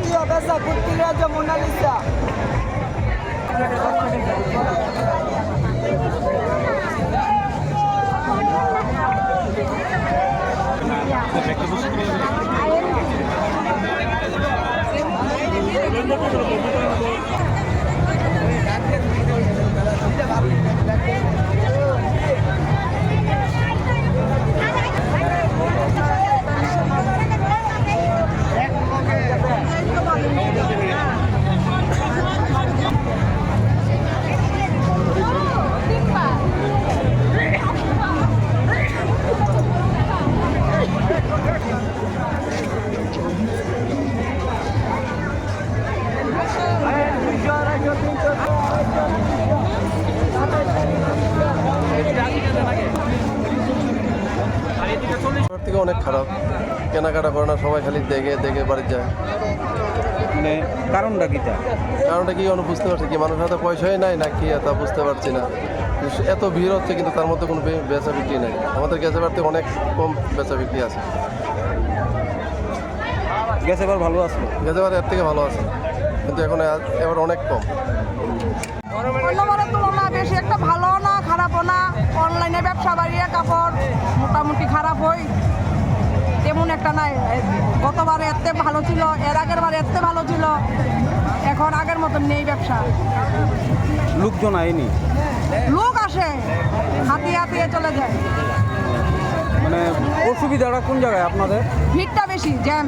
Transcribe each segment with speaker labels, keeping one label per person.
Speaker 1: tío, pesa, cultura, Mona Lisa.
Speaker 2: থেকে অনেক খারাপ, কেনাকাটা করে না, সবাই খালি দেখে দেখে বাড়ি যায়।
Speaker 3: মানে কারণটা কি?
Speaker 2: কারণটা কি আমি বুঝতে পারছি কি মানুষের হাতে পয়সাই নাই না কি তা বুঝতে পারছি না। এত ভিড় হচ্ছে কিন্তু তার মধ্যে কোনো বেচা বিক্রি নেই। আমাদের গ্যাসের বাড়িতে অনেক কম বেচা বিক্রি আছে।
Speaker 3: গ্যাস এবার ভালো আসলো,
Speaker 2: গ্যাসের বাড়ি এর থেকে ভালো আছে কিন্তু এখন এবার অনেক কম।
Speaker 4: অন্যবারের তুলনা বেশি একটা ভালো না খারাপও না। অনলাইনে ব্যবসা বাড়িয়ে কাপড় মোটামুটি খারাপ হয় তেমন একটা নাই। গতবারে এত ভালো ছিল, এর আগের বারে এত ভালো ছিল, এখন আগের মতন নেই ব্যবসা।
Speaker 3: লোকজন আয়নি,
Speaker 4: লোক আসে হাতিয়ে হাতিয়ে চলে যায়।
Speaker 3: মানে অসুবিধাটা কোন জায়গায় আপনাদের?
Speaker 4: ভিড়টা বেশি, জ্যাম,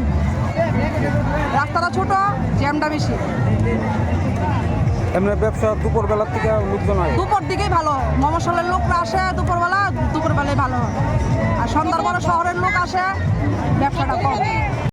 Speaker 4: রাস্তাটা ছোট, জ্যামটা বেশি।
Speaker 3: এমনি ব্যবসা দুপুরবেলার থেকে লোকজন আয়?
Speaker 4: দুপুর দিকেই ভালো, মমসলের লোকরা আসে দুপুরবেলায় ভালো হয়। আর সন্ধ্যার পরে শহরের লোক আসে, ব্যবসাটা কম।